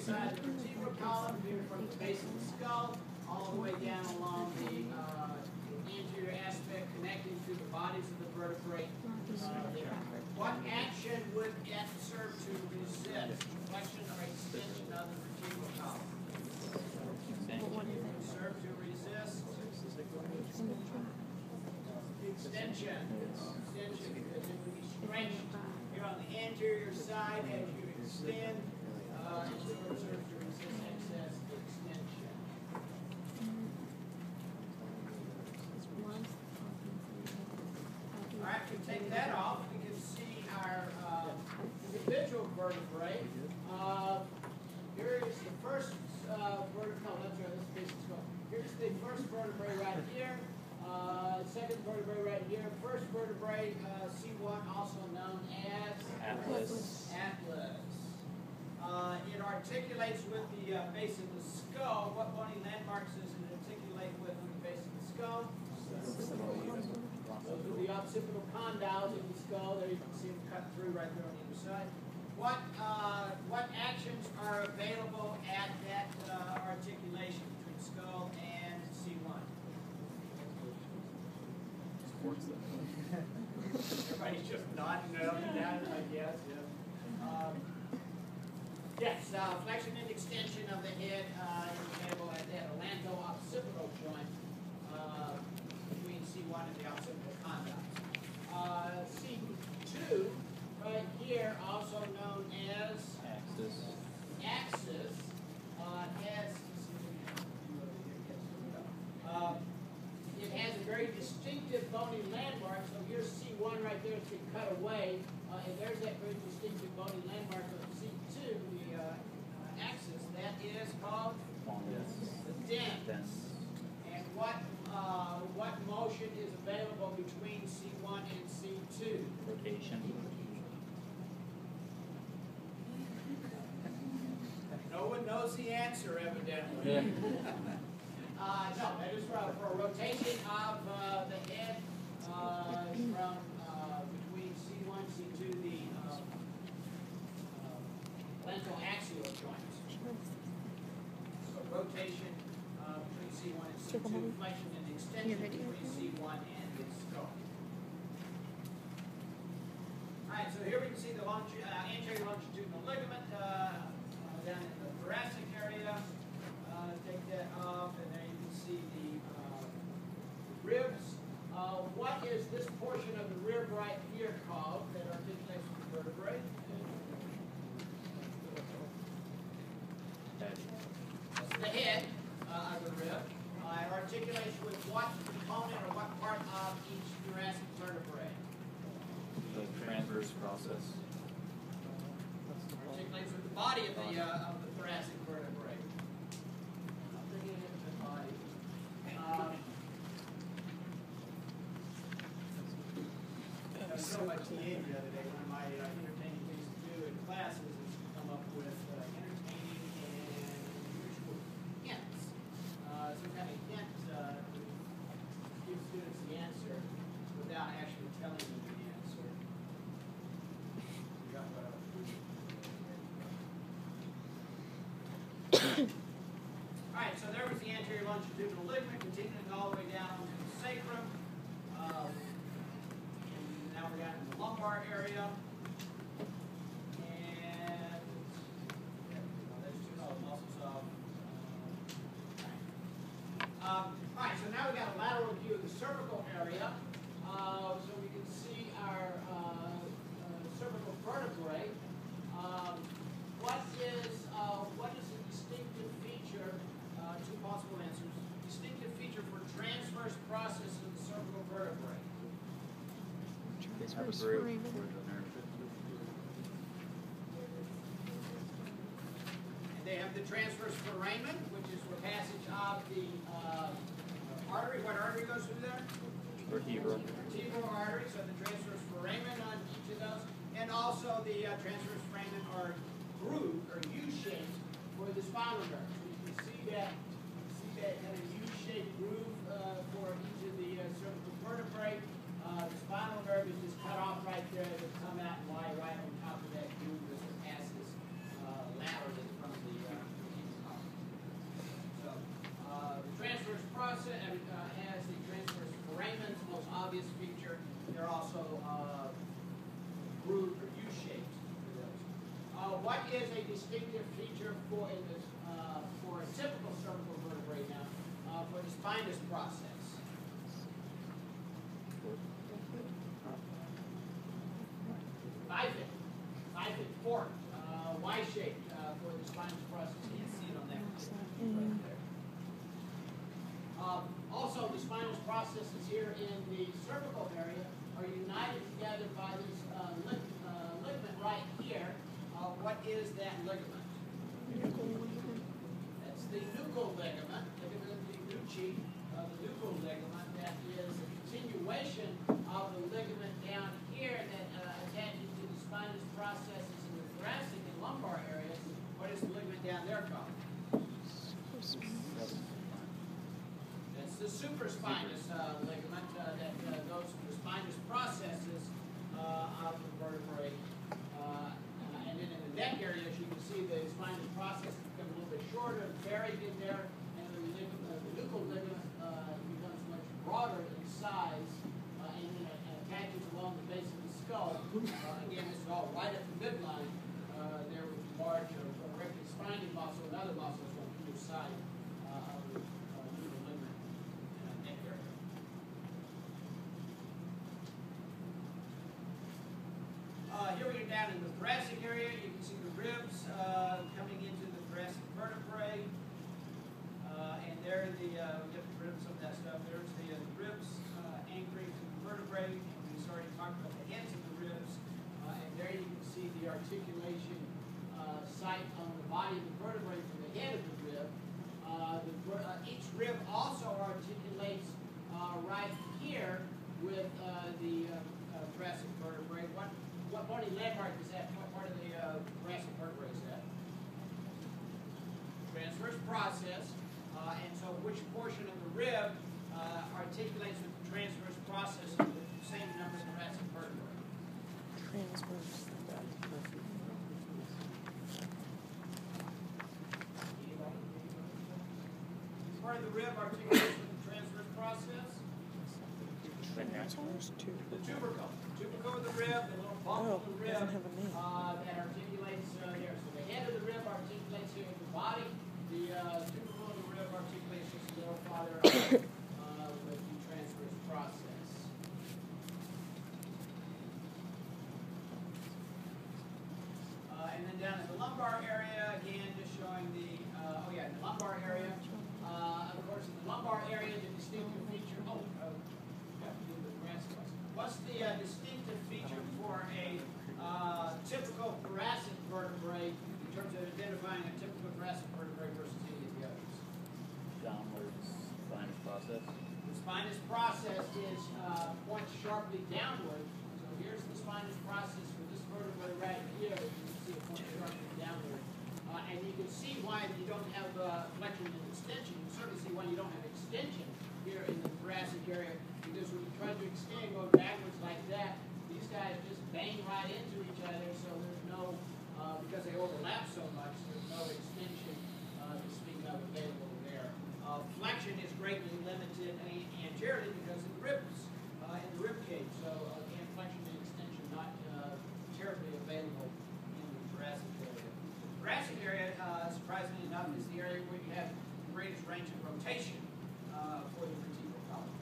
side of the vertebral column, here from the base of the skull, all the way down along the anterior aspect connecting to the bodies of the vertebrae there. What action would it serve to resist? Flexion or extension of the vertebral column? It would serve to resist extension, because it would be stretched here on the anterior side as you extend, and so it serves to resist excess extension. All right, we take that off. We can see our individual vertebrae. Here is the first vertebrae. That's right. This is here's the first vertebrae right here. Second vertebrae right here. First vertebrae, C1, also known as Atlas. It articulates with the base of the skull. What bony landmarks does it articulate with on the base of the skull? Those are the occipital condyles in the skull. There you can see them cut through right there on the other side. What actions are available at that articulation between skull and C1? Everybody's just nodding up and down, I guess. Yes, flexion and extension of the head is available at that atlanto-occipital joint between C1 and the occipital condyles. C2, right here, also known as axis, it has a very distinctive bony landmark. So here's C1 right there, it's been cut away, and there's that very distinctive bony landmark of C2, the axis. That is called the dens. And what motion is available between C1 and C2? Rotation. No one knows the answer, evidently. Yeah. No, that is for a rotation of the head from between C1 and C2, the atlanto-axial joints. So rotation between C1 and C2, flexion and extension between C1 and its skull. All right, so here we can see the anterior longitudinal ligament down in the thoracic area. Take that off, and there you can see the ribs. What is this portion of the rib right here called that articulates with the vertebrae? That's the head of the rib. It articulates with what component or what part of each thoracic vertebrae? The transverse process. Articulates with the body of the thoracic vertebrae. So much the other day. One of my entertaining things to do in classes is to come up with entertaining and unusual hints. Some kind of hint to give students the answer without actually telling them the answer. You got what I was doing. All right, so there was the anterior longitudinal ligament, continuing all the way down to the sacrum. Now we're down in the lumbar area. And let's do all the muscles off. All right, so now we've got a lateral view of the cervical area. So we can see our cervical vertebrae. What is a distinctive feature? Two possible answers. Distinctive feature for transverse process of the cervical vertebrae. Have a groove for the nerve. And they have the transverse foramen, which is where passage of the artery. What artery goes through there? Vertebral. Vertebral artery, so the transverse foramen on each of those. And also the transverse foramen are grooved or U-shaped for the spinal nerve. So you can see that kind of U-shaped groove for each of the cervical vertebrae. The spinal nerve is just cut off right there to come out and lie right on top of that groove as it passes laterally from the what is a distinctive feature for a typical cervical vertebrae now for the spinous process? Bifid, forked, Y-shaped for the spinous process. You can see it on that right there. Also, the spinous processes here in the cervical area are united together by this ligament right here. What is that ligament? That's the nuchal ligament, ligament nuchae, the nuchal ligament that is a continuation of the ligament down here that attaches to the spinous processes in the thoracic and lumbar areas. What is the ligament down there called? That's the supraspinous ligament that goes through the spinous processes of the vertebrae. And then in the neck area, as you can see, the spinous process becomes a little bit shorter and buried in there, and the nuchal ligament becomes much broader in size, and then it attaches along the base of the skull. Again, this is all right at the midline. There with large erected spiny muscle and other muscles on either side of the nuchal ligament neck area. Here we are down in the thoracic area. You can see the ribs coming into the thoracic vertebrae. And there we get rid of some of that stuff. There's the ribs anchoring to the vertebrae. And we already talked about the ends of the ribs. And there you can see the articulation site on the body of the vertebrae from the head of the rib. Each rib also articulates right here with the thoracic vertebrae. What body landmark is that? What part of the thoracic vertebrae is that? Transverse process. And so which portion of the rib articulates with the transverse process of the same number of thoracic vertebrae? Transverse. Part of the rib articulates with the transverse process? Transverse The tubercle. The tubercle of the rib, the little bump of the rib doesn't have a name. that articulates there. So the head of the rib articulates here with the body. The tubercle of the rib articulates just a little farther with the transverse process. And then down in the lumbar area, again, just showing the, the lumbar area. Of course, in the lumbar area, the distinctive feature, what's the distinctive feature for a typical thoracic vertebrae in terms of identifying a typical thoracic vertebrae versus any of the others? Downward spinous process. The spinous process is points sharply downward. So here's the spinous process for this vertebrae right here. You can see it points sharply downward. And you can see why you don't have flexion and extension. You can certainly see why you don't have extension here in the thoracic area. Because when you try to extend going backwards like that, these guys just bang right into each other. So there's no, because they overlap so much, there's no extension to speak of available there. Flexion is greatly limited anteriorly because of the ribs in the rib cage. So again, flexion and extension not terribly available in the thoracic area. The thoracic area, surprisingly enough, is the area where you have the greatest range of rotation for the vertebral column.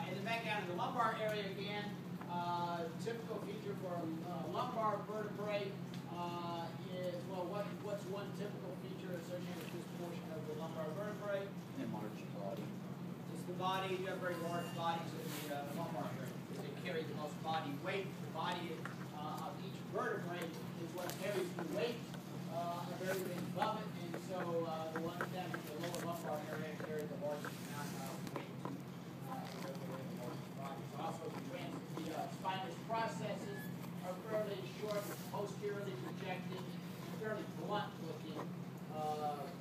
And then back down to the lumbar area again, typical feature for lumbar vertebrae is, well, what's one typical feature associated with this portion of the lumbar vertebrae? Enlarged body. It's the body. You have very large bodies in the lumbar area. They carry the most body weight. The body of each vertebrae is what carries the weight of everything above it. And so the ones down in the lower lumbar area carry the largest amount of weight. Also, the spinous processes are fairly short, posteriorly projected, and fairly blunt looking.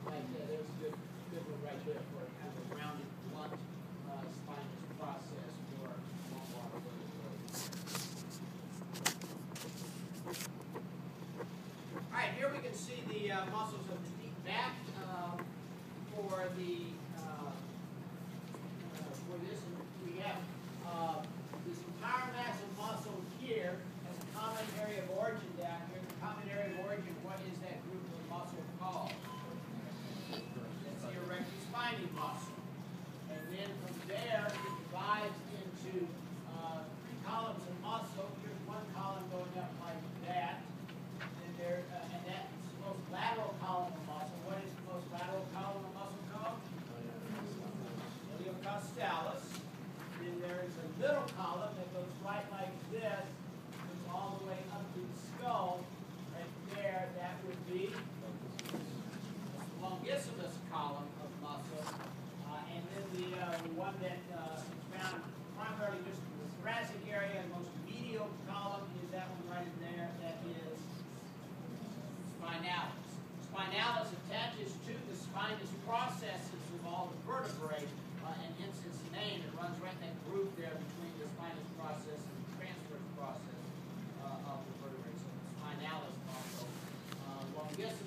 There's a good one right there for kind of a rounded, blunt spinous process for lumbar vertebrae. All right, here we can see the muscles of the deep back for the for this. And we have this entire mass of muscle here has a common area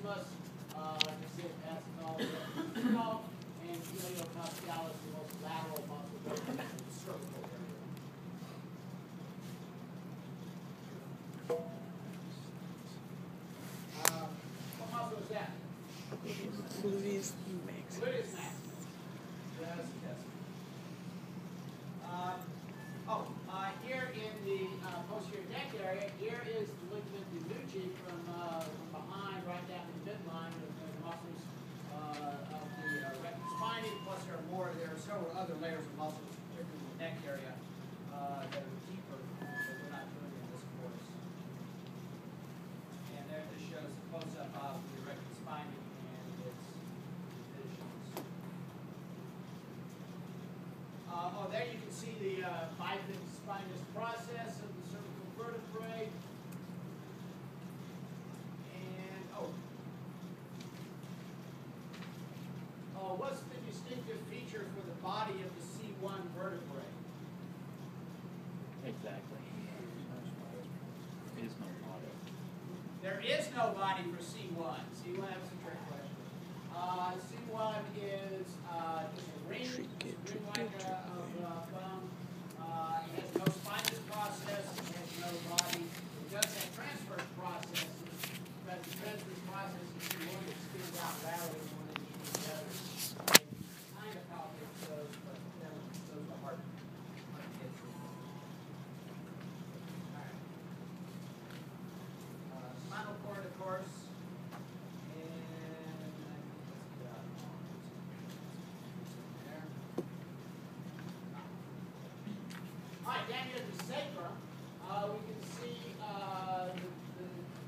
maximus, is it passes all the way up to the skull, and iliocoscialis, the most lateral muscle, goes into the cervical area. What muscle is that? Gluteus maximus. Gluteus maximus. Yes, yes. Here in the posterior neck area, here is the ligament denucci from behind, right down to the midline of the muscles of the rectus spinae. Plus, there are several other layers of muscles, particularly in the neck area, that are deeper that we're not doing in this course. And there this shows a close-up of the rectus spinae and its divisions. There you can see the bifid spinous process of the cervical vertebrae. And, what's the distinctive feature for the body of the C1 vertebrae? Exactly. Is no body. There is no body for C1. C1, that was a trick question. C1 is just a ring, ring-like bone. It has no spinous process. It has no body. It does have transverse processes, but the transverse process is the one that spins out laterally one end to the other. Kind of how it goes, but those are hard to get to. All right. Spinal cord, of course. Down here at the sacrum, we can see the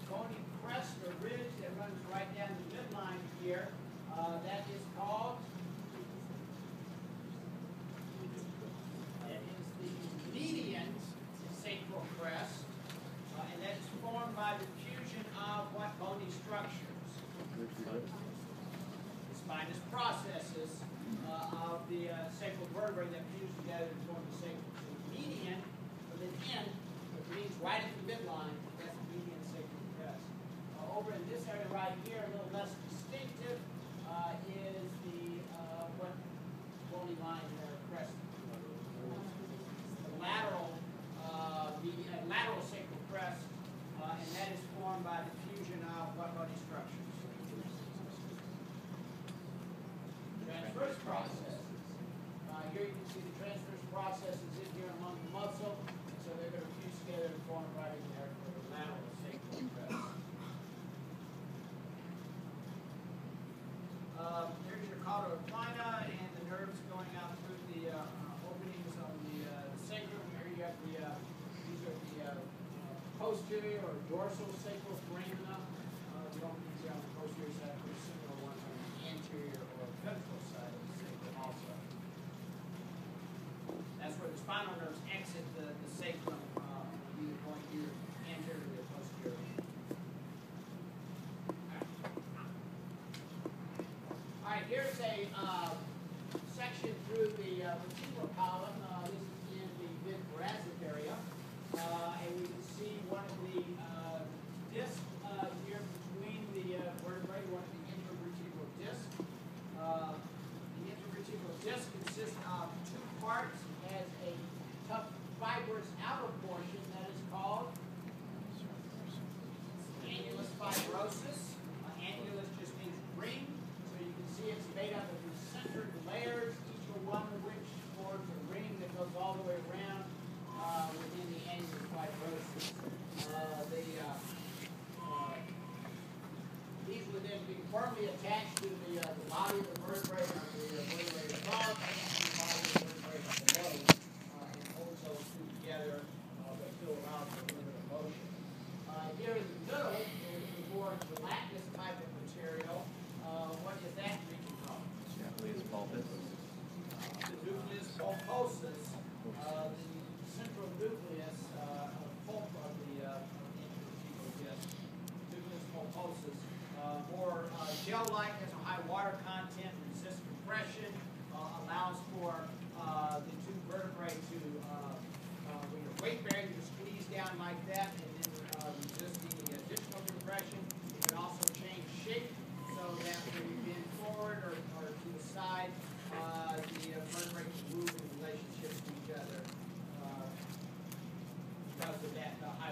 bony crest or ridge that runs right down the midline here. That is called, that is the median sacral crest, and that is formed by the fusion of what bony structures? The spinous processes of the sacral vertebrae that fuse together to form the sacral. Median, from the end, which means right at the midline, that's the median sacral crest. Over in this area right here, a little less distinctive, is the what bony line there, crest. The lateral sacral crest, and that is formed by the fusion of what bony structures? Transverse processes. Here you can see the transverse processes in here among the muscle, and so they're going to fuse together and form right in there for the lateral sacral crest. There's your cauda equina and the nerves going out through the openings on the sacrum. Here you have these are the posterior or dorsal sacral foramina. The openings here on the posterior side are similar ones on the anterior or ventral side of the sacrum also. That's where the spinal nerves exit the sacrum, either going here anteriorly or posteriorly. All right, here's a section through the vertebral column. This is in the mid-thoracic area. And we can see one of the discs here between the vertebrae, one of the intervertebral discs. The intervertebral disc consists of two parts. Has a tough fibrous outer portion that is called annulus fibrosus. Annulus just means ring, so you can see it's made up of concentric layers, each one of which forms a ring that goes all the way around within the annulus fibrosus. These would then be firmly attached to the body of the vertebrae or the vertebrae above and the body of the vertebrae below, and hold those two together, but still allows for a little bit of motion. Here in the middle is the more gelatinous type of material. What is that region called? Nucleus pulpus. The nucleus pulposus, the central nucleus pulp of the intervertebral disc. Nucleus pulposus, more gel-like, has a high water content, resists compression, allows for the two vertebrae to, when you're weight bearing, you squeeze down like that and then resist any additional compression. It can also change shape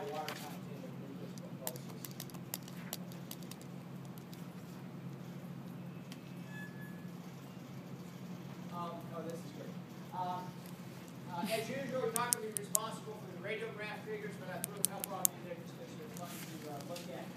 high water content of Lucas pulses. Oh, this is great. As usual, we're not going to be responsible for the radiograph figures, but I threw a couple of you there just because they're fun to look at.